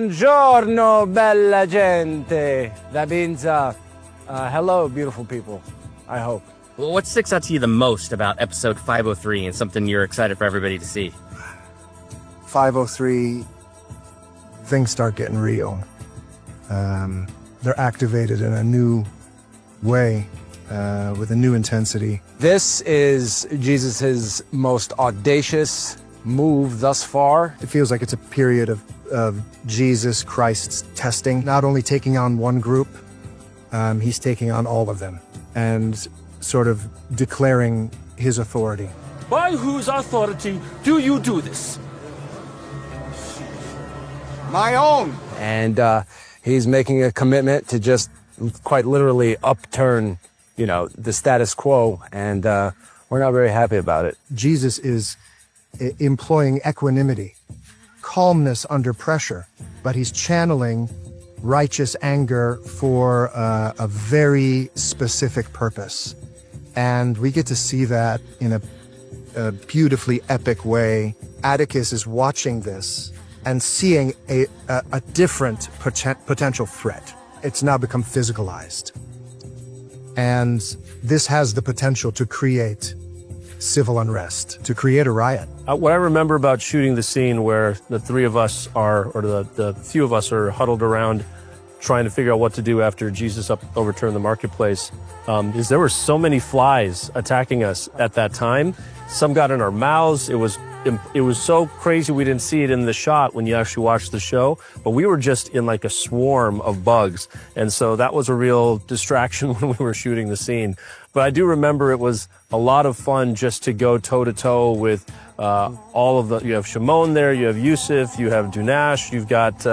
Buongiorno, bella gente. That means, hello, beautiful people. I hope. Well, what sticks out to you the most about episode 503 and something you're excited for everybody to see? 503, things start getting real. They're activated in a new way, with a new intensity. This is Jesus's most audacious move thus far. It feels like it's a period of Jesus Christ's testing, not only taking on one group, he's taking on all of them and sort of declaring his authority. By whose authority do you do this? My own! And he's making a commitment to just quite literally upturn, the status quo, and we're not very happy about it. Jesus is employing equanimity, calmness under pressure, but he's channeling righteous anger for a very specific purpose. And we get to see that in a beautifully epic way. Atticus is watching this and seeing a different potential threat. It's now become physicalized. And this has the potential to create civil unrest, to create a riot. What I remember about shooting the scene where the three of us are, or the few of us are huddled around trying to figure out what to do after Jesus overturned the marketplace, is there were so many flies attacking us at that time. Some got in our mouths. It was so crazy we didn't see it in the shot when you actually watched the show, but we were just in like a swarm of bugs. And so that was a real distraction when we were shooting the scene. But I do remember it was a lot of fun just to go toe to toe with all of you have Shimon there, you have Yusuf, you have Dunash, you've got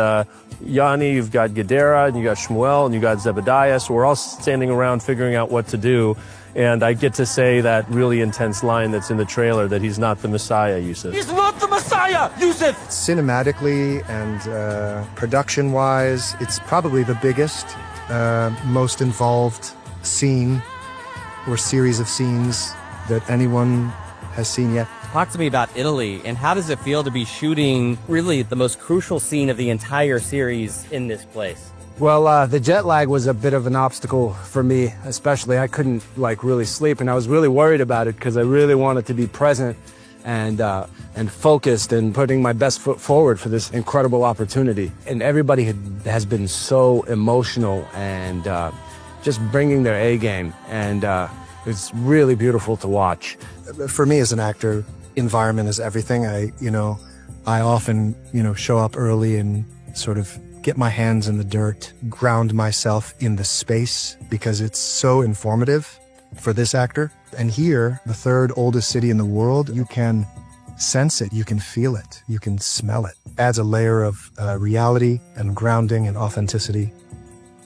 Yanni, you've got Gedera, and you got Shmuel, and you got Zebediah. So we're all standing around figuring out what to do. And I get to say that really intense line that's in the trailer that he's not the Messiah, Yusuf. He's not the Messiah, Yusuf! Cinematically and production-wise, it's probably the biggest, most involved scene or series of scenes that anyone has seen yet. Talk to me about Italy, and how does it feel to be shooting really the most crucial scene of the entire series in this place? Well, the jet lag was a bit of an obstacle for me, especially. I couldn't really sleep, and I was really worried about it because I really wanted to be present and focused and putting my best foot forward for this incredible opportunity. And everybody has been so emotional and just bringing their A game, and it's really beautiful to watch. For me as an actor, environment is everything. I often, show up early and sort of get my hands in the dirt, ground myself in the space because it's so informative for this actor. And here, the third oldest city in the world, you can sense it, you can feel it, you can smell it. Adds a layer of reality and grounding and authenticity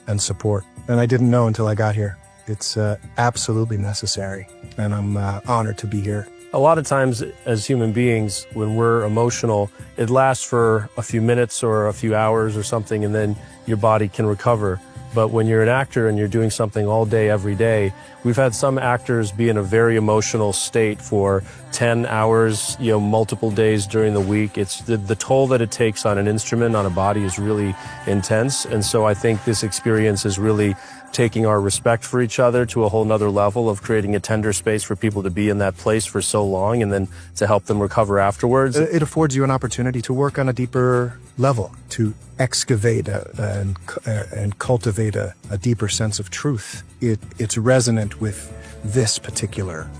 and support. And I didn't know until I got here. It's absolutely necessary, and I'm honored to be here. A lot of times as human beings, when we're emotional, it lasts for a few minutes or a few hours or something, and then your body can recover. But when you're an actor and you're doing something all day, every day, we've had some actors be in a very emotional state for 10 hours, multiple days during the week. It's the toll that it takes on an instrument, on a body, is really intense. And so I think this experience is really taking our respect for each other to a whole nother level of creating a tender space for people to be in that place for so long and then to help them recover afterwards. It affords you an opportunity to work on a deeper level, to excavate and cultivate a deeper sense of truth. It's resonant with this particular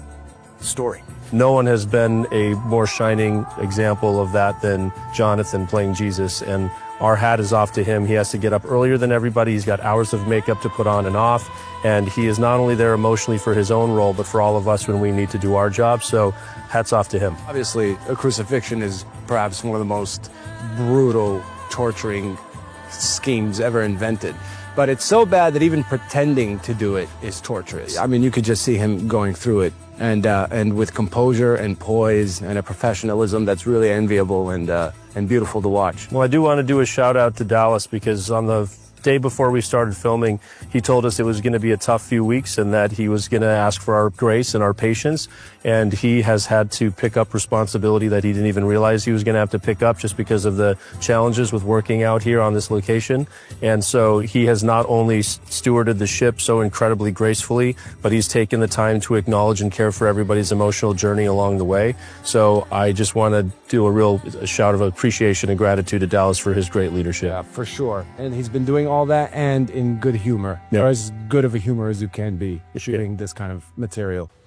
story. No one has been a more shining example of that than Jonathan playing Jesus, and our hat is off to him. He has to get up earlier than everybody. He's got hours of makeup to put on and off, and he is not only there emotionally for his own role, but for all of us when we need to do our job. So hats off to him. Obviously, a crucifixion is perhaps one of the most brutal, torturing schemes ever invented. But it's so bad that even pretending to do it is torturous. I mean, you could just see him going through it, and with composure and poise and a professionalism that's really enviable and beautiful to watch. Well, I do want to do a shout out to Dallas, because on the day before we started filming, he told us it was going to be a tough few weeks and that he was going to ask for our grace and our patience. And he has had to pick up responsibility that he didn't even realize he was going to have to pick up just because of the challenges with working out here on this location. And so he has not only stewarded the ship so incredibly gracefully, but he's taken the time to acknowledge and care for everybody's emotional journey along the way. So I just want to do a shout of appreciation and gratitude to Dallas for his great leadership. Yeah, for sure. And he's been doing all that and in good humor, Yeah. or as good of a humor as you can be shooting this kind of material.